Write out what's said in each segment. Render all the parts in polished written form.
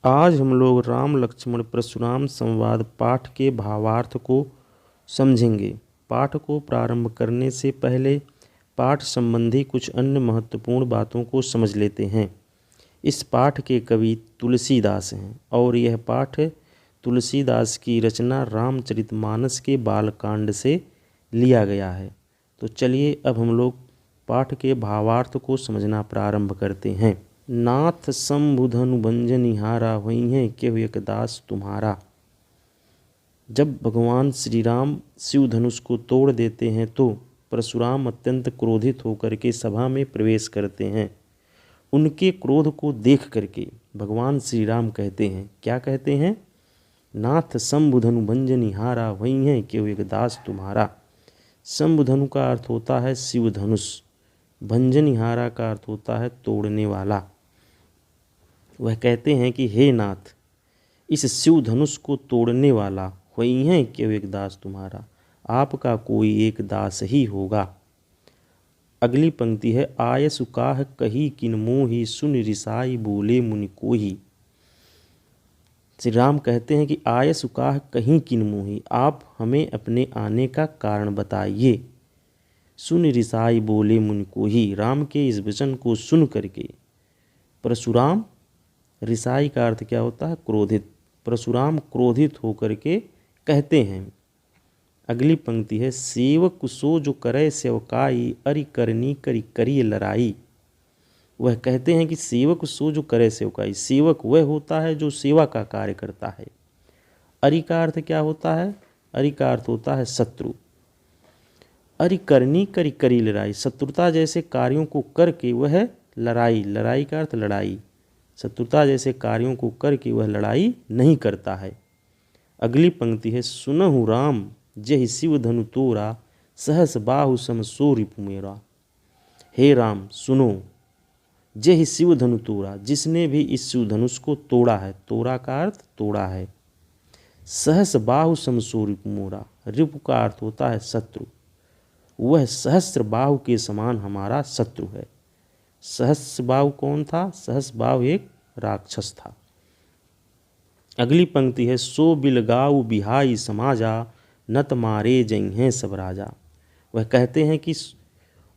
आज हम लोग राम लक्ष्मण परशुराम संवाद पाठ के भावार्थ को समझेंगे। पाठ को प्रारंभ करने से पहले पाठ संबंधी कुछ अन्य महत्वपूर्ण बातों को समझ लेते हैं। इस पाठ के कवि तुलसीदास हैं और यह पाठ तुलसीदास की रचना रामचरितमानस के बालकांड से लिया गया है। तो चलिए अब हम लोग पाठ के भावार्थ को समझना प्रारंभ करते हैं। नाथ शंभुधनु भंजनिहारा हुई हैं केहु एक दास तुम्हारा। जब भगवान श्री राम शिव धनुष को तोड़ देते हैं तो परशुराम अत्यंत क्रोधित होकर के सभा में प्रवेश करते हैं। उनके क्रोध को देख करके भगवान श्री राम कहते हैं, क्या कहते हैं? नाथ शंभुधनु भंजनिहारा हुई हैं केहु एक दास तुम्हारा। शंभुधनु का अर्थ होता है शिव धनुष, भंजनिहारा का अर्थ होता है तोड़ने वाला। वह कहते हैं कि हे नाथ, इस शिव धनुष को तोड़ने वाला हुई हैं केहु एक दास तुम्हारा, आपका कोई एक दास ही होगा। अगली पंक्ति है, आय सुकाह कही किन मोहि सुन रिसाई बोले मुनि कोही। श्री राम कहते हैं कि आय सुकाह कहीं किन मोहि, आप हमें अपने आने का कारण बताइए। सुन रिसाई बोले मुनि कोही, राम के इस वचन को सुन करके परशुराम, रिसाई का अर्थ क्या होता है? क्रोधित। परशुराम क्रोधित होकर के कहते हैं। अगली पंक्ति है, सेवक सो जो करे सेवकाई अरि करनी करी करिए लड़ाई। वह कहते हैं कि सेवक सो जो करे सेवकाई, सेवक वह होता है जो सेवा का कार्य करता है। अरि का अर्थ क्या होता है? अरि का अर्थ होता है शत्रु। अरि करनी करी करी लड़ाई, शत्रुता जैसे कार्यों को करके वह लड़ाई, लड़ाई का अर्थ लड़ाई, शत्रुता जैसे कार्यों को करके वह लड़ाई नहीं करता है। अगली पंक्ति है, सुनहु राम जहि शिव धनु तोरा सहस बाहु सम सो रिपु मेरा। हे राम सुनो, जहि शिव धनु तोरा, जिसने भी इस शिव धनुष को तोड़ा है, तोड़ा का अर्थ तोड़ा है। सहस बाहु सम सो रिपु मोरा, रिपु का अर्थ होता है शत्रु, वह सहस्त्र बाहु के समान हमारा शत्रु है। सहस्र बाहु कौन था? सहस बाहु एक राक्षस था। अगली पंक्ति है, सो बिलगाऊ बिहाई समाजा नत मारे जइहें सब राजा। वह कहते हैं कि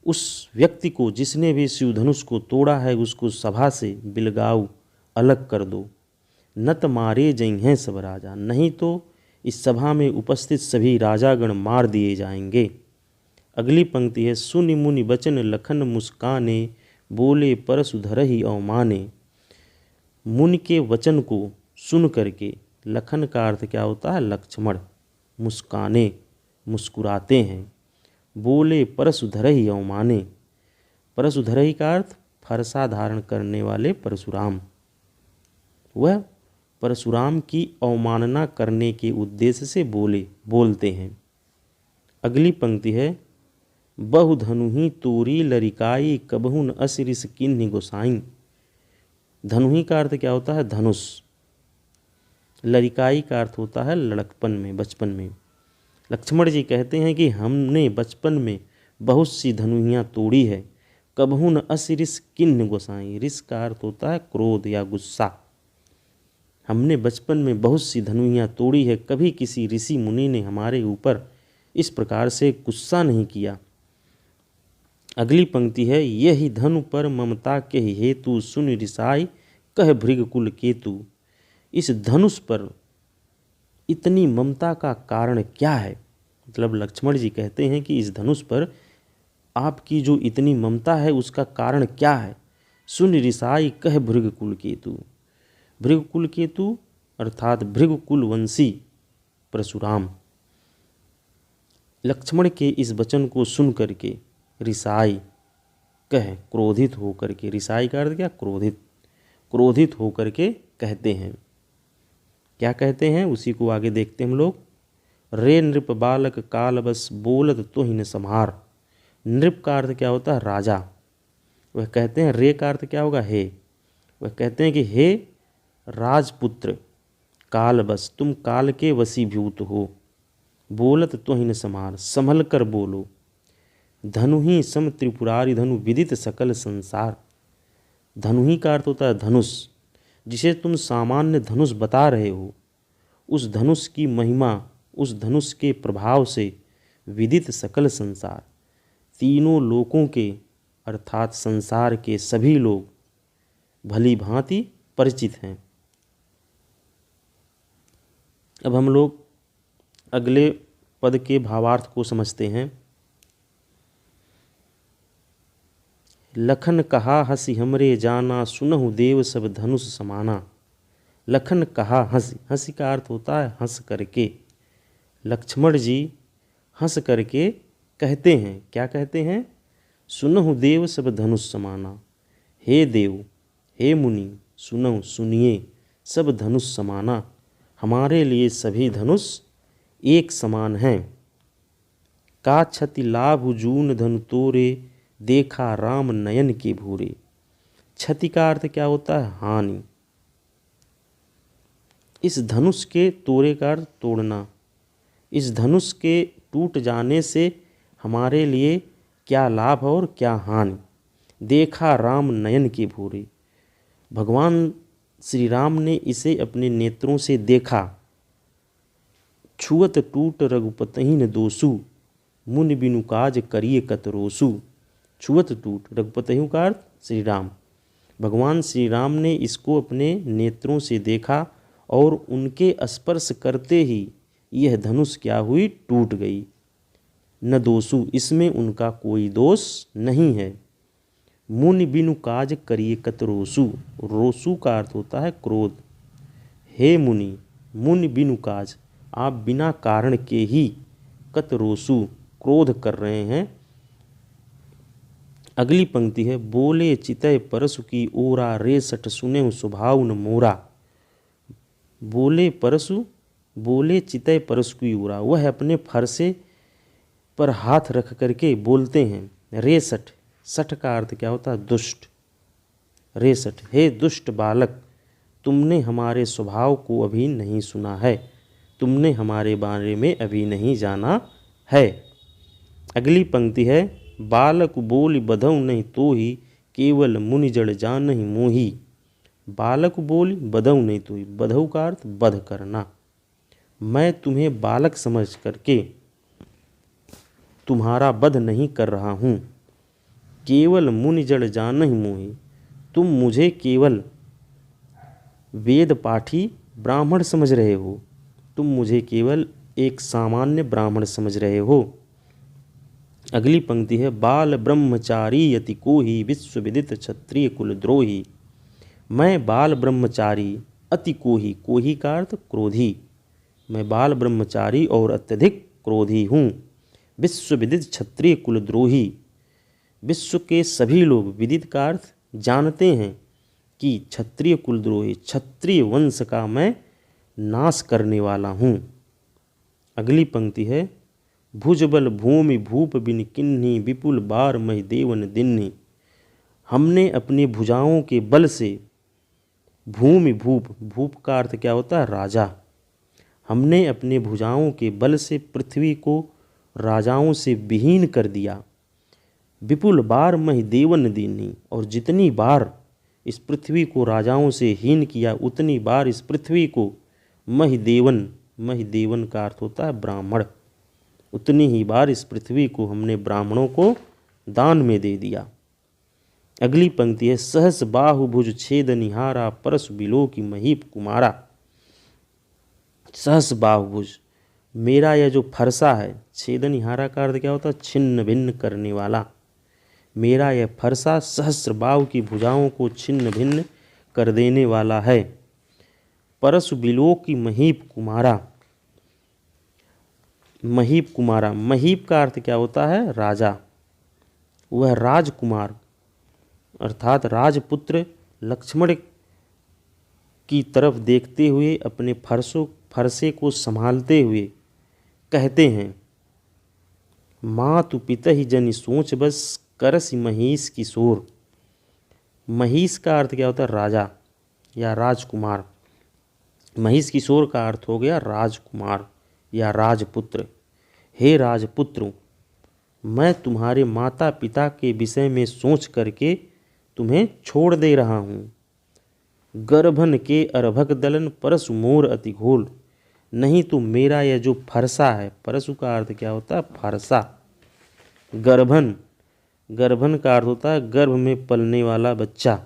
उस व्यक्ति को, जिसने भी शिव धनुष को तोड़ा है, उसको सभा से बिलगाऊ अलग कर दो। नत मारे जइहें सब राजा, नहीं तो इस सभा में उपस्थित सभी राजागण मार दिए जाएंगे। अगली पंक्ति है, सुनि मुनि बचन लखन मुस्काने बोले परसु धरहि अवमाने। मुनि के वचन को सुन करके, लखन का अर्थ क्या होता है? लक्ष्मण, मुस्काने मुस्कुराते हैं। बोले परसु धरहि अवमाने, परसु धरहि का अर्थ फरसा धारण करने वाले परशुराम, वह परशुराम की अवमानना करने के उद्देश्य से बोलते हैं। अगली पंक्ति है, बहु धनुहि तोरी लरिकाई कबहुन असिरिस किन्हि गोसाई। धनुहि का अर्थ क्या होता है? धनुष। लरिकाई का अर्थ होता है लड़कपन में, बचपन में। लक्ष्मण जी कहते हैं कि हमने बचपन में बहुत सी धनुहियाँ तोड़ी है। कबहुन असिरिस किन्हि गोसाई, रिस का अर्थ होता है क्रोध या गुस्सा। हमने बचपन में बहुत सी धनुहियाँ तोड़ी है, कभी किसी ऋषि मुनि ने हमारे ऊपर इस प्रकार से गुस्सा नहीं किया। अगली पंक्ति है, यही धनु पर ममता के हेतु सुन रिसाई कह भृगकुल केतु। इस धनुष पर इतनी ममता का कारण क्या है? मतलब लक्ष्मण जी कहते हैं कि इस धनुष पर आपकी जो इतनी ममता है उसका कारण क्या है? सुन रिसाई कह भृगकुल केतु। भृगकुल केतु अर्थात भृगकुल वंशी परशुराम। लक्ष्मण के इस वचन को सुन करके रिसाई कह, क्रोधित होकर के, रिसाई का अर्थ क्या? क्रोधित, क्रोधित होकर के कहते हैं। क्या कहते हैं उसी को आगे देखते हम लोग। रे नृप बालक काल बस बोलत तुहि न संहार। नृप का अर्थ क्या होता है? राजा। वह कहते हैं, रे का अर्थ क्या होगा? हे। वह कहते हैं कि हे राजपुत्र काल बस, तुम काल के वशीभूत हो। बोलत तुहि न संहार, संभल कर बोलो। धनु ही सम त्रिपुरारी धनु विदित सकल संसार। धनु ही का अर्थ होता है धनुष। जिसे तुम सामान्य धनुष बता रहे हो, उस धनुष की महिमा, उस धनुष के प्रभाव से विदित सकल संसार, तीनों लोकों के अर्थात संसार के सभी लोग भली भांति परिचित हैं। अब हम लोग अगले पद के भावार्थ को समझते हैं। लखन कहा हंसी हमरे जाना, सुनहु देव सब धनुष समाना। लखन कहा हंसी, हंसी का अर्थ होता है हंस करके। लक्ष्मण जी हंस करके कहते हैं, क्या कहते हैं? सुनहु देव सब धनुष समाना। हे देव, हे मुनि, सुनहु सुनिए, सब धनुष समाना, हमारे लिए सभी धनुष एक समान हैं। का क्षति लाभ जून धन तोरे, देखा राम नयन के भूरे। क्षति का अर्थ क्या होता है? हानि। इस धनुष के तोरे का अर्थ तोड़ना। इस धनुष के टूट जाने से हमारे लिए क्या लाभ और क्या हानि। देखा राम नयन के भूरे, भगवान श्री राम ने इसे अपने नेत्रों से देखा। छुअत टूट रघुपतहि न दोषु, मुनि बिनु काज करिए कतरोसु। छुअत टूट, रघुपतहि का अर्थ श्री राम। भगवान श्री राम ने इसको अपने नेत्रों से देखा और उनके स्पर्श करते ही यह धनुष क्या हुई? टूट गई। न दोषु, इसमें उनका कोई दोष नहीं है। मुनि बिनु काज करिए कतरोसु, रोसु का अर्थ होता है क्रोध। हे मुनि, मुनि बिनु काज, आप बिना कारण के ही कतरोसु, क्रोध कर रहे हैं। अगली पंक्ति है, बोले चितय परसु की ओरा, रेसठ सुने स्वभाव न मोरा। बोले परसु, बोले चितय परसु की ओरा, वह अपने फरसे पर हाथ रख करके बोलते हैं। रेसठ, सठ का अर्थ क्या होता है? दुष्ट। रेसठ, हे दुष्ट बालक, तुमने हमारे स्वभाव को अभी नहीं सुना है, तुमने हमारे बारे में अभी नहीं जाना है। अगली पंक्ति है, बालक बोल बधौ नहीं तो ही, केवल मुनि जड़ जानहि मोही। बालक बोल बधौ नहीं तो ही, बधौ का अर्थ वध करना। मैं तुम्हें बालक समझ करके तुम्हारा वध नहीं कर रहा हूँ। केवल मुनि जड़ जानहि मोही, तुम मुझे केवल वेद पाठी ब्राह्मण समझ रहे हो, तुम मुझे केवल एक सामान्य ब्राह्मण समझ रहे हो। अगली पंक्ति है, बाल ब्रह्मचारी यति कोहि, विश्व विदित क्षत्रिय कुल द्रोही। मैं बाल ब्रह्मचारी अति कोहि, कोहि का अर्थ क्रोधी, मैं बाल ब्रह्मचारी और अत्यधिक क्रोधी हूँ। विश्व विदित क्षत्रिय कुल द्रोही, विश्व के सभी लोग, विदित का अर्थ जानते हैं कि क्षत्रिय कुलद्रोही, क्षत्रिय वंश का मैं नाश करने वाला हूँ। अगली पंक्ति है, भुजबल भूमि भूप बिन किन्ही, विपुल बार महि देवन दिन्ही। हमने अपनी भुजाओं के बल से भूमि भूप, भूप का अर्थ क्या होता है? राजा। हमने अपने भुजाओं के बल से पृथ्वी को राजाओं से विहीन कर दिया। विपुल बार महि देवन दीन्ही, और जितनी बार इस पृथ्वी को राजाओं से हीन किया, उतनी बार इस पृथ्वी को महि देवन, महि देवन का अर्थ होता है ब्राह्मण, उतनी ही बार इस पृथ्वी को हमने ब्राह्मणों को दान में दे दिया। अगली पंक्ति है, सहस बाहुभुज छेद निहारा, परसु बिलो की महीप कुमारा। सहस बाहुभुज, मेरा यह जो फरसा है, छेदनिहारा का अर्थ क्या होता है? छिन्न भिन्न करने वाला। मेरा यह फरसा सहस्र बाहु की भुजाओं को छिन्न भिन्न कर देने वाला है। परसु बिलो की महीप कुमारा, महीप कुमारा, महीप का अर्थ क्या होता है? राजा। वह राजकुमार अर्थात राजपुत्र लक्ष्मण की तरफ देखते हुए अपने फरसे को संभालते हुए कहते हैं, मातु पितहि जनि सोच बस, करसि महिष किशोर। महिष का अर्थ क्या होता है? राजा या राजकुमार। महिष किशोर का अर्थ हो गया राजकुमार या राजपुत्र। हे राजपुत्र, मैं तुम्हारे माता पिता के विषय में सोच करके तुम्हें छोड़ दे रहा हूँ। गर्भन के अर्भक दलन परसु मोर अति घोल। नहीं तो मेरा यह जो फरसा है, परसु का अर्थ क्या होता है? फरसा। गर्भन, गर्भन का अर्थ होता है गर्भ में पलने वाला बच्चा।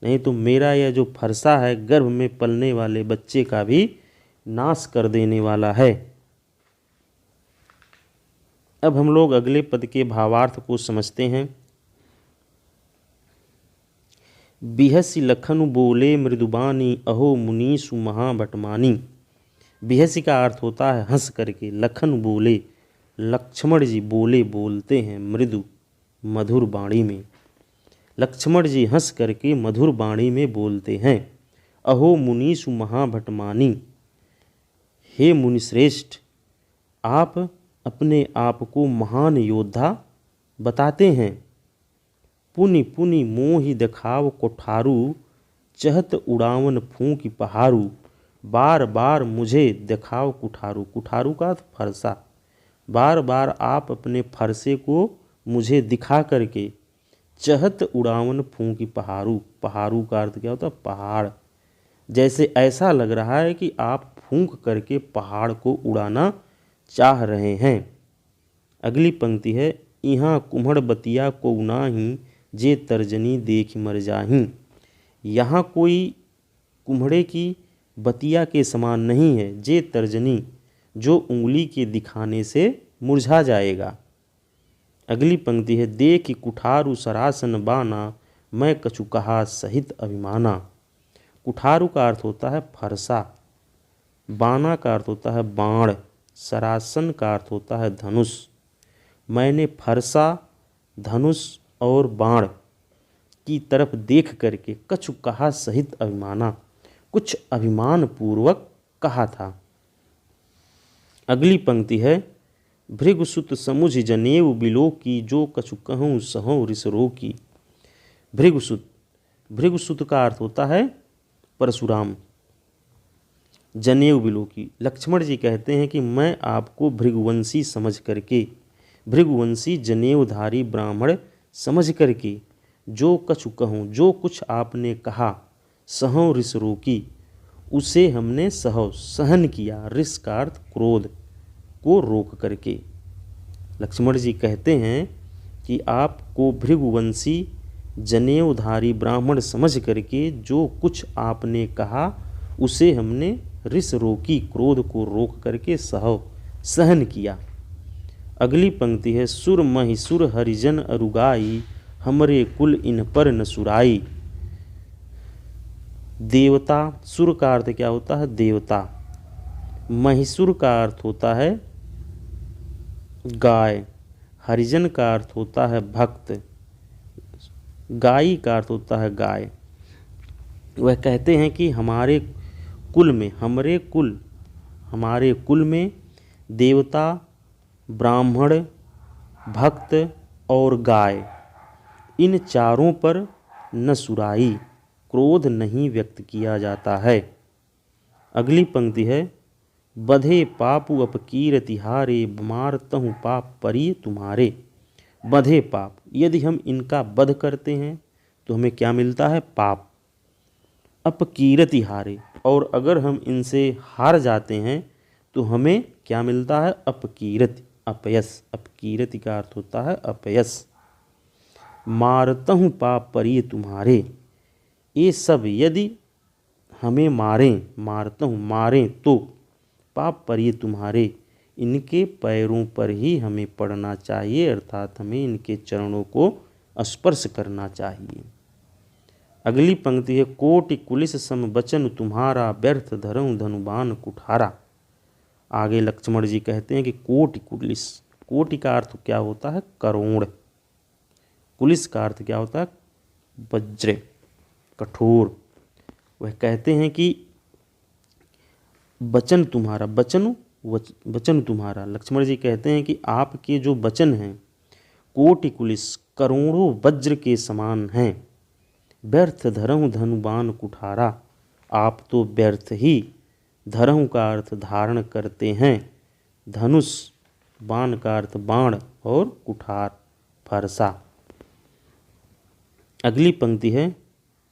नहीं तो मेरा यह जो फरसा है गर्भ में पलने वाले बच्चे का भी नाश कर देने वाला है। अब हम लोग अगले पद के भावार्थ को समझते हैं। बिहसी लखनु बोले मृदुबानी अहो मुनीसु महाभटमानी। बिहसी का अर्थ होता है हंस करके, लखन बोले, लक्ष्मण जी बोले, बोलते हैं मृदु मधुर वाणी में। लक्ष्मण जी हंस करके मधुर वाणी में बोलते हैं। अहो मुनीसु महाभटमानी, हे मुनिश्रेष्ठ, आप अपने आप को महान योद्धा बताते हैं। पुनि पुनि मोहि दिखाव कोठारू, चहत उड़ावन फूंक पहारू। बार बार मुझे दिखाओ कुठारू, कुठारू का अर्थ फरसा। बार बार आप अपने फरसे को मुझे दिखा करके चहत उड़ावन फूंकी पहारू, पहारू का अर्थ क्या होता है? पहाड़। जैसे ऐसा लग रहा है कि आप फूंक करके पहाड़ को उड़ाना चाह रहे हैं। अगली पंक्ति है, यहाँ कुम्हड़ बतिया को नाही, जे तर्जनी देख मर जाही। यहाँ कोई कुम्हड़े की बतिया के समान नहीं है, जे तर्जनी, जो उंगली के दिखाने से मुरझा जाएगा। अगली पंक्ति है, देख कुठारू सरासन बाना, मैं कछु कहा सहित अभिमाना। कुठारू का अर्थ होता है फरसा, बाना का अर्थ होता है बाण, सरासन का अर्थ होता है धनुष। मैंने फरसा, धनुष और बाण की तरफ देख करके कछु कहा सहित अभिमाना, कुछ अभिमान पूर्वक कहा था। अगली पंक्ति है, भृगुसुत समुझ जनेऊ बिलो की, जो कछु कहूँ सहु रिसरो की। भृगुसुत, भृगुसुत का अर्थ होता है परशुराम। जनेऊ बिलो की, लक्ष्मण जी कहते हैं कि मैं आपको भृगुवंशी समझ करके, भृगुवंशी जनेऊधारी ब्राह्मण समझ करके, जो कछु कहूँ, जो कुछ आपने कहा, सहौ रिस रोकी, उसे हमने सहौ सहन किया। रिस का अर्थ क्रोध को रोक करके। लक्ष्मण जी कहते हैं कि आपको भृगुवंशी जनेऊधारी ब्राह्मण समझ करके जो कुछ आपने कहा उसे हमने रिस रोकी, क्रोध को रोक करके सहौ सहन किया। अगली पंक्ति है, सुर महिसुर हरिजन अरुगाई, हमरे कुल इन पर न सुराई। देवता, सुर का अर्थ क्या होता है? देवता। महिसुर का अर्थ होता है गाय, हरिजन का अर्थ होता है भक्त, गाई का अर्थ होता है गाय। वह कहते हैं कि हमारे कुल में, हमारे कुल में देवता, ब्राह्मण, भक्त और गाय, इन चारों पर न सुराई, क्रोध नहीं व्यक्त किया जाता है। अगली पंक्ति है, बधे पापु अपकीरति हारे, मार तहु पाप परी तुम्हारे। बधे पाप, यदि हम इनका वध करते हैं तो हमें क्या मिलता है? पाप। अपकीरति हारे, और अगर हम इनसे हार जाते हैं तो हमें क्या मिलता है? अपकीरति, अपयश। अपकीरति का अर्थ होता है अपयश। मारतहु पाप परी तुम्हारे, ये सब यदि हमें मारें, मारतहु मारें तो, पाप परी तुम्हारे, इनके पैरों पर ही हमें पड़ना चाहिए, अर्थात हमें इनके चरणों को स्पर्श करना चाहिए। अगली पंक्ति है, कोटि कुलिस सम बचन तुम्हारा, व्यर्थ धरऊं धनुबान कुठारा। आगे लक्ष्मण जी कहते हैं कि कोटि कुलिस, कोटि का अर्थ क्या होता है? करोड़। कुलिस का अर्थ क्या होता है? वज्र, कठोर। वह कहते हैं कि वचन तुम्हारा, वचन तुम्हारा, लक्ष्मण जी कहते हैं कि आपके जो वचन हैं कोटि कुलिस, करोड़ों वज्र के समान हैं। व्यर्थ धरऊं धनुबान कुठारा, आप तो व्यर्थ ही, धरऊं का अर्थ धारण करते हैं, धनुष, बाण का अर्थ बाण, और कुठार फरसा। अगली पंक्ति है,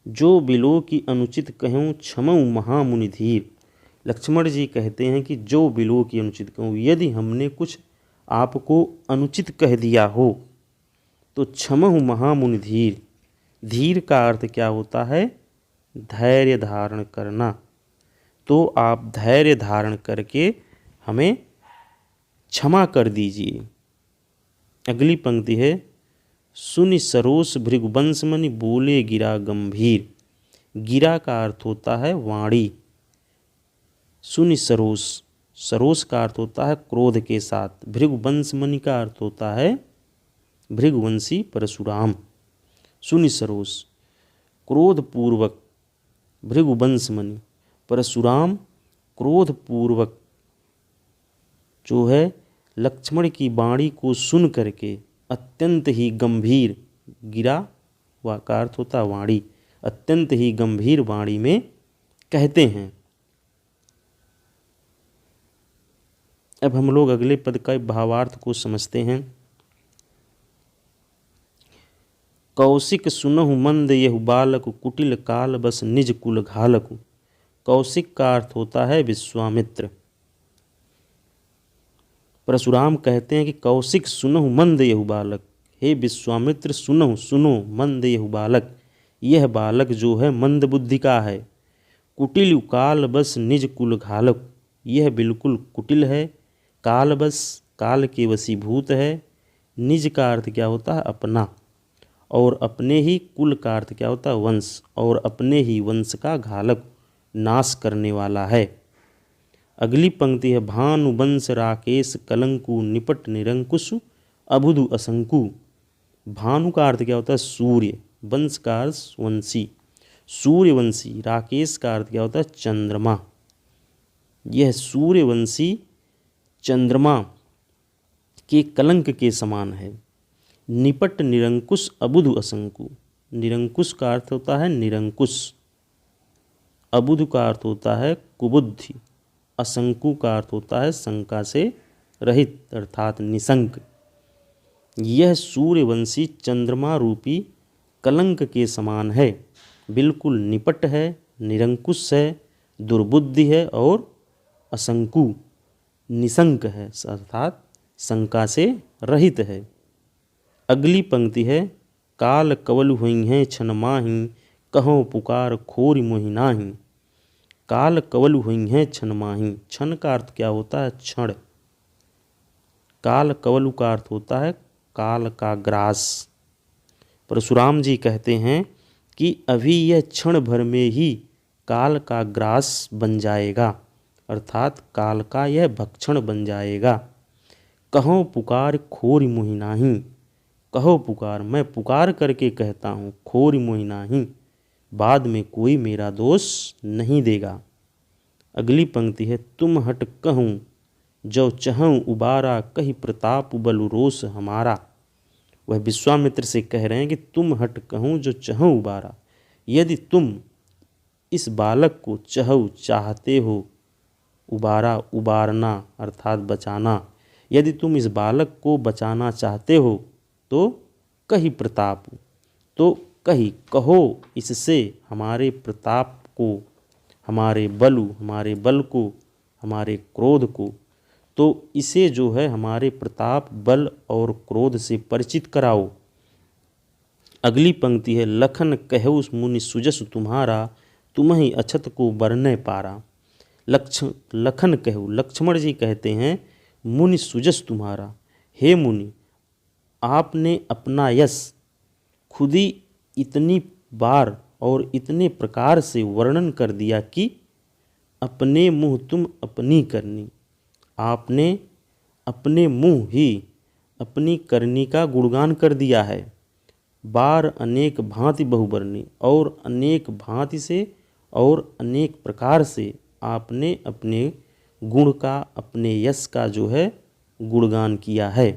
जो बिलो की अनुचित कहूँ क्षमऊ महामुनि धीर। लक्ष्मण जी कहते हैं कि जो बिलो की अनुचित कहूँ, यदि हमने कुछ आपको अनुचित कह दिया हो तो क्षमहु महामुनि धीर। धीर का अर्थ क्या होता है? धैर्य धारण करना। तो आप धैर्य धारण करके हमें क्षमा कर दीजिए। अगली पंक्ति है, सुनि सरोस भृगुवंश मनि बोले गिरा गंभीर। गिरा का अर्थ होता है वाणी। सुनि सरोस, सरोस का अर्थ होता है क्रोध के साथ। भृगुवंश मनि का अर्थ होता है भृगुवंशी परशुराम। सुनि सरोस क्रोधपूर्वक, भृगुवंश मनि परशुराम क्रोधपूर्वक जो है लक्ष्मण की वाणी को सुन करके अत्यंत ही गंभीर, गिरा का अर्थ होता है वाणी, अत्यंत ही गंभीर वाणी में कहते हैं। अब हम लोग अगले पद का भावार्थ को समझते हैं। कौशिक सुनहु मंद यहु बालक कुटिल काल बस निज कुल घालकु। कौशिक का अर्थ होता है विश्वामित्र। परशुराम कहते हैं कि कौशिक सुनहु मंद यहु बालक, हे विश्वामित्र सुनहु, सुनो मंद यहु बालक, यह बालक जो है मंद बुद्धि का है। कुटिल काल बस निज कुल घालक, यह बिल्कुल कुटिल है, काल बस काल के वशीभूत है। निज का अर्थ क्या होता है? अपना। और अपने ही कुल का अर्थ क्या होता है? वंश। और अपने ही वंश का घालक, नाश करने वाला है। अगली पंक्ति है, भानुवंश राकेश कलंकु निपट निरंकुश अबुधु असंकु। भानु का अर्थ क्या होता है? सूर्य। वंश का अर्थ वंशी, सूर्यवंशी। राकेश का अर्थ क्या होता है? चंद्रमा। यह सूर्यवंशी चंद्रमा के कलंक के समान है। निपट निरंकुश अबुधु असंकु। निरंकुश का अर्थ होता है निरंकुश, अबुधु का अर्थ होता है कुबुद्धि, असंकु का अर्थ होता है शंका से रहित अर्थात निशंक। यह सूर्यवंशी चंद्रमा रूपी कलंक के समान है, बिल्कुल निपट है, निरंकुश है, दुर्बुद्धि है और असंकु निशंक है अर्थात शंका से रहित है। अगली पंक्ति है, काल कवल हुई हैं छन माही कहो पुकार खोर मोहि नाही। काल कवल हुई हैं छन माही। छन का अर्थ क्या होता है? क्षण। काल कवल का अर्थ होता है काल का ग्रास। परशुराम जी कहते हैं कि अभी यह क्षण भर में ही काल का ग्रास बन जाएगा, अर्थात काल का यह भक्षण बन जाएगा। कहो पुकार खोर मोहि नाही। कहो पुकार, मैं पुकार करके कहता हूँ, खोर मोहि नाही, बाद में कोई मेरा दोष नहीं देगा। अगली पंक्ति है, तुम हट कहूँ जो चहूँ उबारा कही प्रताप बलु रोष हमारा। वह विश्वामित्र से कह रहे हैं कि तुम हट कहूँ जो चहूँ उबारा। यदि तुम इस बालक को चहु चाहते हो, उबारा उबारना अर्थात बचाना, यदि तुम इस बालक को बचाना चाहते हो तो कही प्रताप, तो कही कहो इससे हमारे प्रताप को, हमारे बल को, हमारे क्रोध को, तो इसे जो है हमारे प्रताप बल और क्रोध से परिचित कराओ। अगली पंक्ति है, लखन कहु मुनि सुजस तुम्हारा तुम्हि अछत को बरने पारा। लखन कहु, लक्ष्मण जी कहते हैं मुनि सुजस तुम्हारा, हे मुनि आपने अपना यश खुद ही इतनी बार और इतने प्रकार से वर्णन कर दिया कि अपने मुँह तुम अपनी करनी। आपने अपने मुँह ही अपनी करनी का गुणगान कर दिया है। बार अनेक भांति बहुबरनी, और अनेक भांति से और अनेक प्रकार से आपने अपने गुण का, अपने यश का जो है गुणगान किया है।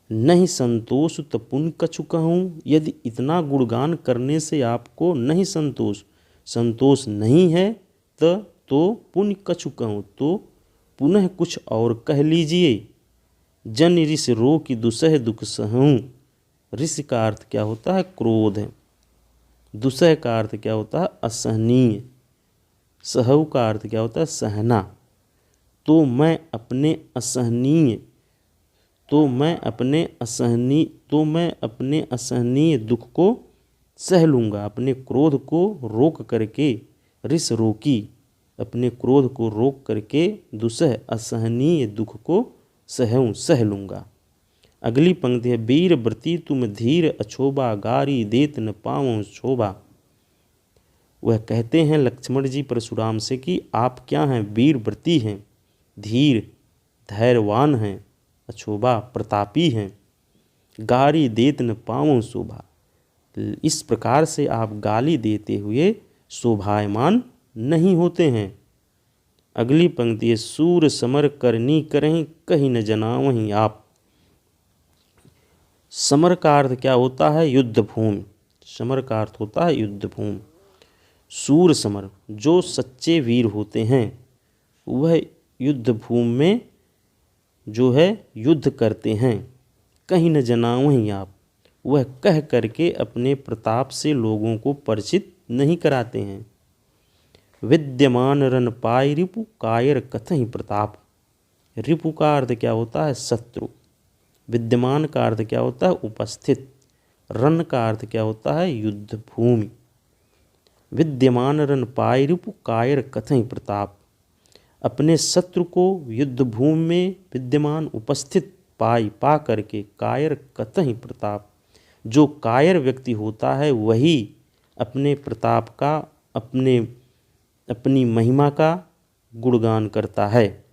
नहीं संतोष तो पुन कछु कहूँ। यदि इतना गुणगान करने से आपको नहीं संतोष नहीं है तो पुन कछु कहूँ, तो पुनः कुछ और कह लीजिए। जन ऋषि रो की दुसह दुख सहूँ। ऋषि का अर्थ क्या होता है? क्रोध है। दुसह का अर्थ क्या होता है? असहनीय। सहु का अर्थ क्या होता है? सहना। तो मैं अपने असहनीय दुख को सह लूँगा। अपने क्रोध को रोक करके, रिस रोकी, अपने क्रोध को रोक करके दुसह असहनीय दुख को सह लूँगा। अगली पंक्ति है, वीर व्रती तुम धीर अछोबा, गारी देत न पावों शोभा। वह कहते हैं लक्ष्मण जी परशुराम से कि आप क्या हैं? वीर व्रती हैं, धीर धैर्यवान हैं, अछोबा प्रतापी हैं, गारी देत न पावों शोभा। इस प्रकार से आप गाली देते हुए शोभायमान नहीं होते हैं। अगली पंक्ति है, सूर समर करनी करें कहीं न जनावहीं आप। समर का अर्थ क्या होता है? युद्ध भूमि। समर का अर्थ होता है युद्ध भूमि। सूर समर, जो सच्चे वीर होते हैं वह युद्ध भूमि में जो है युद्ध करते हैं। कहीं न जनावहीं आप, वह कह करके अपने प्रताप से लोगों को परिचित नहीं कराते हैं। विद्यमान रन पाय रिपु, कायर कथहीं प्रताप। रिपु का अर्थ क्या होता है? शत्रु। विद्यमान का अर्थ क्या होता है? उपस्थित। रन का अर्थ क्या होता है? युद्ध भूमि। विद्यमान रन पाय रिपु, कायर कथहीं प्रताप। अपने शत्रु को युद्ध भूमि में विद्यमान उपस्थित पा करके, कायर कथहीं प्रताप। जो कायर व्यक्ति होता है वही अपने प्रताप का, अपनी महिमा का गुणगान करता है।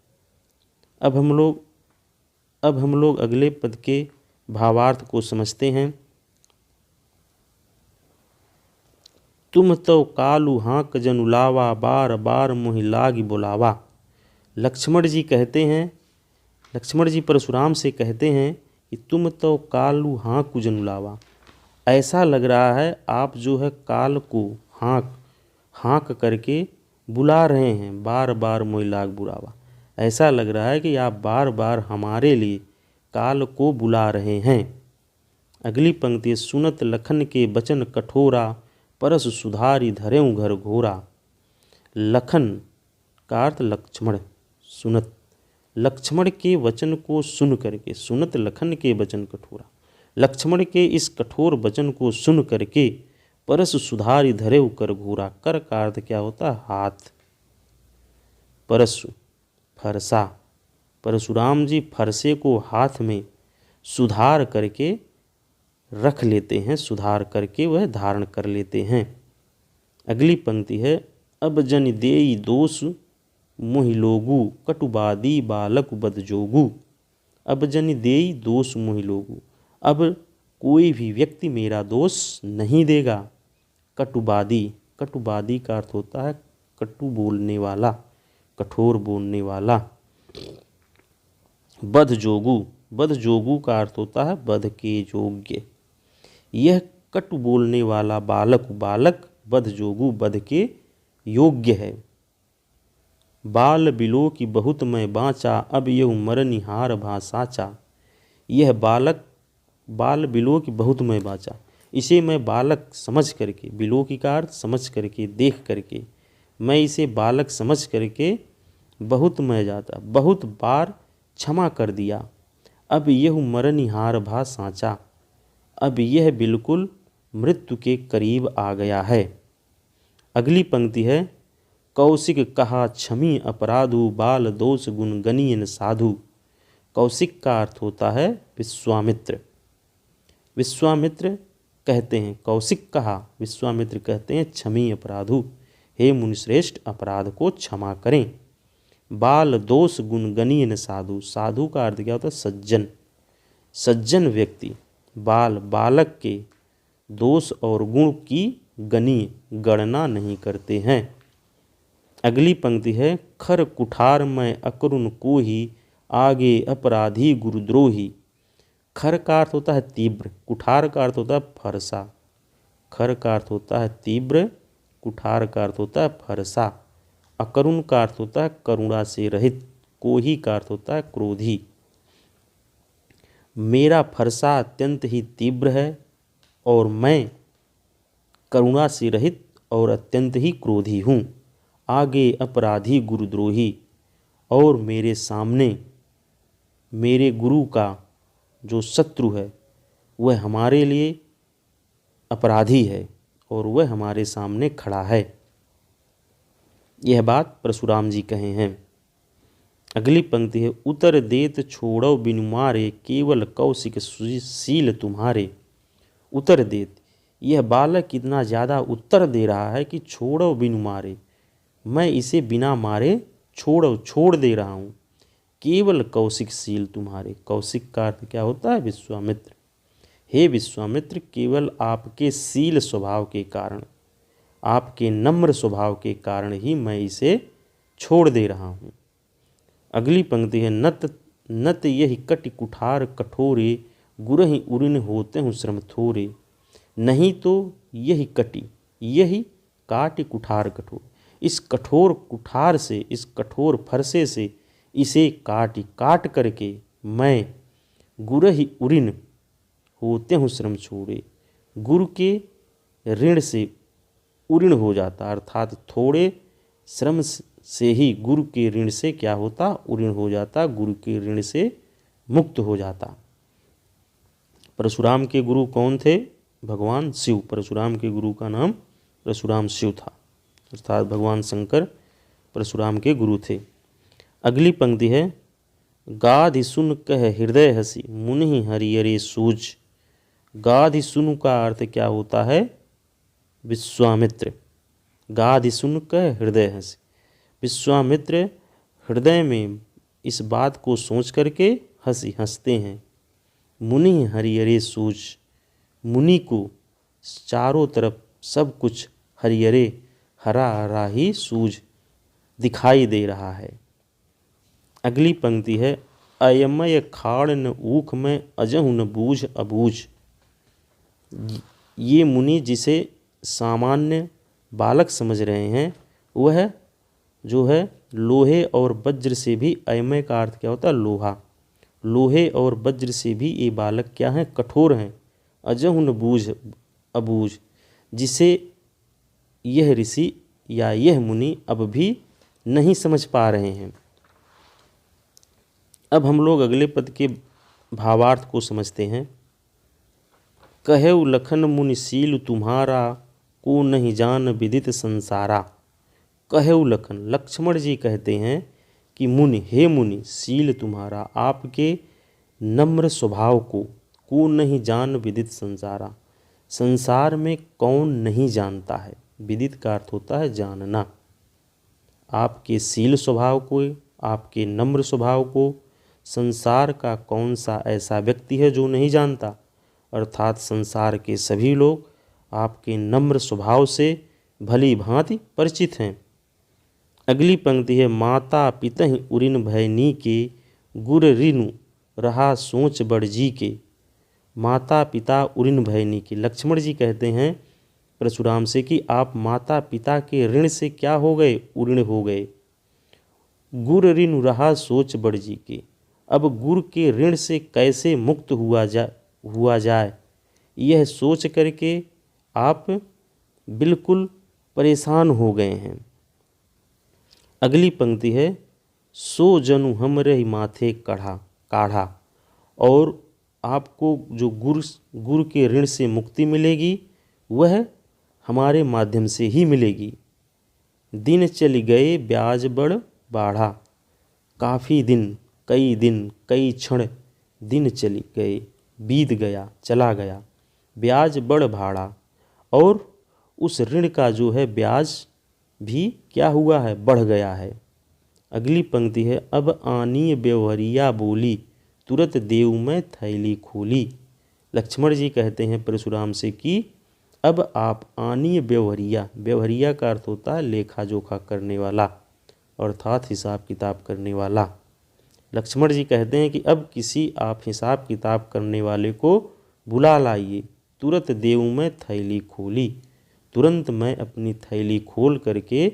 अब हम लोग अगले पद के भावार्थ को समझते हैं। तुम तो कालू हाँक जनु लावा, बार बार मोहि लागी बुलावा। लक्ष्मण जी परशुराम से कहते हैं कि तुम तो कालू हाँक जनु लावा। ऐसा लग रहा है आप जो है काल को हाँक करके बुला रहे हैं, बार बार मोहि लाग बुलावा। ऐसा लग रहा है कि आप बार बार हमारे लिए काल को बुला रहे हैं। अगली पंक्ति, सुनत लखन के बचन कठोरा, परस सुधारी धरेऊं घर घोरा। लखन का अर्थ लक्ष्मण। सुनत, लक्ष्मण के वचन को सुन करके, सुनत लखन के वचन कठोरा, लक्ष्मण के इस कठोर वचन को सुन करके परस सुधारी धरेऊ कर घोरा। कर का अर्थ क्या होता है? हाथ। परसु फरसा, परशुराम जी फरसे को हाथ में सुधार करके रख लेते हैं, सुधार करके वह धारण कर लेते हैं। अगली पंक्ति है, अब जन देई दोष मोहि लोगु, कटुबादी बालक बद जोगु। अब जन देई दोष मोहि लोगु, अब कोई भी व्यक्ति मेरा दोष नहीं देगा। कटुबादी, कटुबादी का अर्थ होता है कटु बोलने वाला, कठोर बोलने वाला। बद जोगु, बद जोगु का अर्थ होता है बध के योग्य। यह कटु बोलने वाला बालक बध जोगु, बध के योग्य है। बाल बिलो की बहुत मैं बाँचा, अब यह मरनिहार भा साचा। यह बाल बिलो की बहुत मैं बाँचा, इसे मैं बालक समझ करके, बिलो की का अर्थ समझ करके, देख करके, मैं इसे बालक समझ करके बहुत मैं जाता, बहुत बार क्षमा कर दिया। अब यह मरनिहार भा साँचा, अब यह बिल्कुल मृत्यु के करीब आ गया है। अगली पंक्ति है, कौशिक कहा क्षमी अपराधु, बाल दोष गुण गनियन साधु। कौशिक का अर्थ होता है विश्वामित्र। विश्वामित्र कहते हैं, कौशिक कहा, विश्वामित्र कहते हैं क्षमी अपराधु, हे मुनिश्रेष्ठ अपराध को क्षमा करें। बाल दोष गुण गनियन साधु, साधु का अर्थ क्या होता है? सज्जन। सज्जन व्यक्ति बालक के दोष और गुण की गणना नहीं करते हैं। अगली पंक्ति है, खर कुठार मैं अकरुण को ही, आगे अपराधी गुरुद्रोही। खर का अर्थ होता है तीव्र, कुठार का अर्थ होता है फरसा। खर का अर्थ होता है तीव्र, कुठार का अर्थ होता है फरसा। अकरुण का अर्थ होता है करुणा से रहित, कोही का अर्थ होता है क्रोधी। मेरा फरसा अत्यंत ही तीव्र है और मैं करुणा से रहित और अत्यंत ही क्रोधी हूँ। आगे अपराधी गुरुद्रोही, और मेरे सामने मेरे गुरु का जो शत्रु है वह हमारे लिए अपराधी है और वह हमारे सामने खड़ा है। यह बात परशुराम जी कहे हैं। अगली पंक्ति है, उतर देत छोड़ो बिनु मारे, केवल कौशिक शील तुम्हारे। उतर देत, यह बालक कितना ज़्यादा उत्तर दे रहा है कि छोड़ो बिनु मारे, मैं इसे बिना मारे छोड़ दे रहा हूँ। केवल कौशिक शील तुम्हारे, कौशिक का अर्थ क्या होता है? विश्वामित्र। हे विश्वामित्र, केवल आपके शील स्वभाव के कारण, आपके नम्र स्वभाव के कारण ही मैं इसे छोड़ दे रहा हूँ। अगली पंक्ति है, नत यही कटि कुठार कठोरे, गुरहि उरिन होते हूँ श्रम थोरे। नहीं तो यही कटि, यही काटि कुठार कठोर, इस कठोर कुठार से, इस कठोर फरसे से इसे काट करके मैं गुरहि उरिन होते हूँ श्रम छोड़े, गुरु के ऋण से उऋण हो जाता, अर्थात थोड़े श्रम से ही गुरु के ऋण से क्या होता? उऋण हो जाता, गुरु के ऋण से मुक्त हो जाता। परशुराम के गुरु कौन थे? भगवान शिव। परशुराम के गुरु का नाम परशुराम शिव था, अर्थात भगवान शंकर परशुराम के गुरु थे। अगली पंक्ति है, गाधि सुन कह हृदय हसी, मुनि हरियरे सूझ। गाधि सुन का अर्थ क्या होता है? विश्वामित्र। गाधि सुन कह हृदय हसी, विश्वामित्र हृदय में इस बात को सोच करके हंसते हैं। मुनि हरियरे सूझ, मुनि को चारों तरफ सब कुछ हरियरे, हरा हरा ही सूझ दिखाई दे रहा है। अगली पंक्ति है, अयमय खाड़ न ऊख में, अजहु न बूझ अबूझ। ये मुनि जिसे सामान्य बालक समझ रहे हैं वह जो है लोहे और वज्र से भी, अयमय का अर्थ क्या होता है? लोहा। लोहे और वज्र से भी ये बालक क्या हैं? कठोर हैं। अजहु न बूझ अबूझ, जिसे यह ऋषि या यह मुनि अब भी नहीं समझ पा रहे हैं। अब हम लोग अगले पद के भावार्थ को समझते हैं। कहेउ लखन मुनि शील तुम्हारा, को नहीं जान विदित संसारा। कहेउ लखन, लक्ष्मण जी कहते हैं कि मुनि, हे मुनि, शील तुम्हारा, आपके नम्र स्वभाव को नहीं जान विदित संसारा, संसार में कौन नहीं जानता है। विदित का अर्थ होता है जानना। आपके शील स्वभाव को, आपके नम्र स्वभाव को संसार का कौन सा ऐसा व्यक्ति है जो नहीं जानता, अर्थात संसार के सभी लोग आपके नम्र स्वभाव से भली भांति परिचित हैं। अगली पंक्ति है, माता पितहि उरिन भयनी के, गुर ऋनु रहा सोच बड़ जी के। माता पिता उरिन भयनी के, लक्ष्मण जी कहते हैं परशुराम से कि आप माता पिता के ऋण से क्या हो गए? उऋण हो गए। गुर ऋनु रहा सोच बड़ जी के, अब गुरु के ऋण से कैसे मुक्त हुआ जाए, यह सोच करके आप बिल्कुल परेशान हो गए हैं। अगली पंक्ति है, सो जनु हमरे माथे काढ़ा, और आपको जो गुरु के ऋण से मुक्ति मिलेगी वह हमारे माध्यम से ही मिलेगी। दिन चली गए ब्याज बड़ बाढ़ा, काफ़ी दिन, कई क्षण दिन चली गए, बीत गया, चला गया। ब्याज बड़ भाड़ा, और उस ऋण का जो है ब्याज भी क्या हुआ है? बढ़ गया है। अगली पंक्ति है, अब आनी व्यवहरिया बोली, तुरंत देव में थैली खोली। लक्ष्मण जी कहते हैं परशुराम से कि अब आप आनी व्यवहरिया, व्यवहरिया का अर्थ होता है लेखा जोखा करने वाला, अर्थात हिसाब किताब करने वाला। लक्ष्मण जी कहते हैं कि अब किसी आप हिसाब किताब करने वाले को बुला लाइए। तुरंत देव में थैली खोली, तुरंत मैं अपनी थैली खोल करके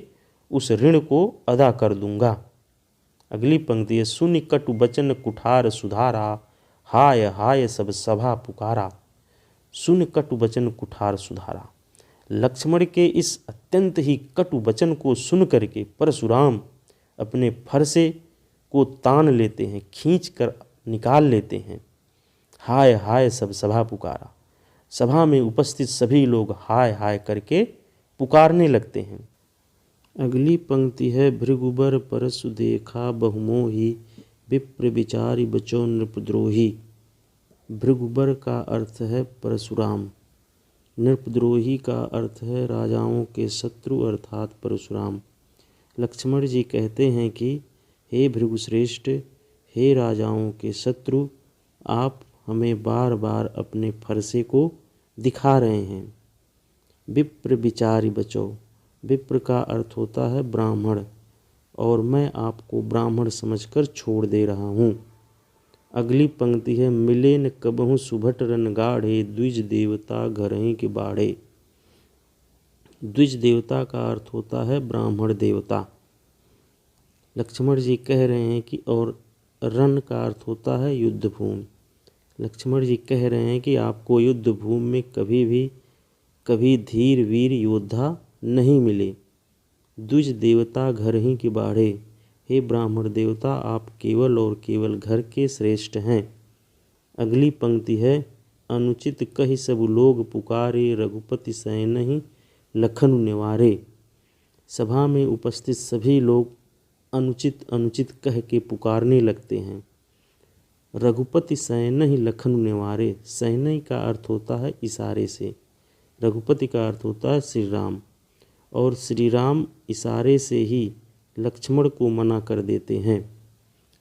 उस ऋण को अदा कर दूंगा। अगली पंक्ति है, सुनि कटु बचन कुठार सुधारा, हाय हाय सब सभा पुकारा। सुन कटु बचन कुठार सुधारा, लक्ष्मण के इस अत्यंत ही कटु वचन को सुन करके परशुराम अपने फरसे को तान लेते हैं, खींच कर निकाल लेते हैं। हाय हाय सब सभा पुकारा। सभा में उपस्थित सभी लोग हाय हाय करके पुकारने लगते हैं। अगली पंक्ति है, भृगुबर परसु देखा बहुमोही, विप्र विचारी बचो नृपद्रोही। भृगुबर का अर्थ है परशुराम, नृपद्रोही का अर्थ है राजाओं के शत्रु अर्थात परशुराम। लक्ष्मण जी कहते हैं कि हे भृगुश्रेष्ठ, हे राजाओं के शत्रु, आप हमें बार बार अपने फरसे को दिखा रहे हैं। विप्र विचारी बचो, विप्र का अर्थ होता है ब्राह्मण, और मैं आपको ब्राह्मण समझकर छोड़ दे रहा हूँ। अगली पंक्ति है, मिले न कबहु सुभट रन गाढ़े, द्विज देवता घरहीं के बाढ़े। द्विज देवता का अर्थ होता है ब्राह्मण देवता। लक्ष्मण जी कह रहे हैं कि, और रण का अर्थ होता है युद्ध भूमि। लक्ष्मण जी कह रहे हैं कि आपको युद्ध भूमि में कभी धीर वीर योद्धा नहीं मिले। द्विज देवता घर ही के बाढ़े, हे ब्राह्मण देवता, आप केवल और केवल घर के श्रेष्ठ हैं। अगली पंक्ति है, अनुचित कहि सब लोग पुकारे, रघुपति सैनहि लखनु निवारे। सभा में उपस्थित सभी लोग अनुचित अनुचित कह के पुकारने लगते हैं। रघुपति सैनहि लखनु निवारे। सैनहि का अर्थ होता है इशारे से, रघुपति का अर्थ होता है श्री राम, और श्री राम इशारे से ही लक्ष्मण को मना कर देते हैं।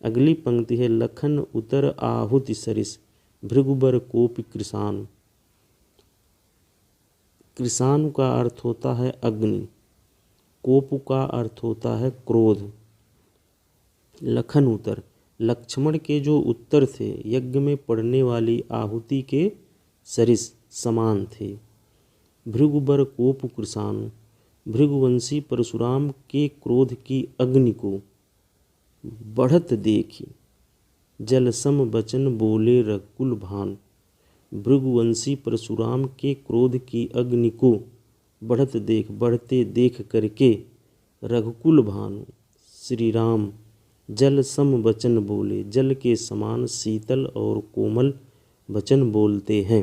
अगली पंक्ति है, लखन उतर आहुति सरिस, भृगुबर कोपि कृशानु। कृशानु का अर्थ होता है अग्नि, कोप का अर्थ होता है क्रोध। लखन उतर, लक्ष्मण के जो उत्तर थे यज्ञ में पड़ने वाली आहुति के सरिस समान थे। भृगुबर कोप कृशानु, भृगुवंशी परशुराम के क्रोध की अग्नि को बढ़त देखी, जलसम वचन बोले रघुकुल भानु। भृगुवंशी परशुराम के क्रोध की अग्नि को बढ़ते देख करके रघुकुल भानु श्री राम जल सम वचन बोले, जल के समान शीतल और कोमल वचन बोलते हैं।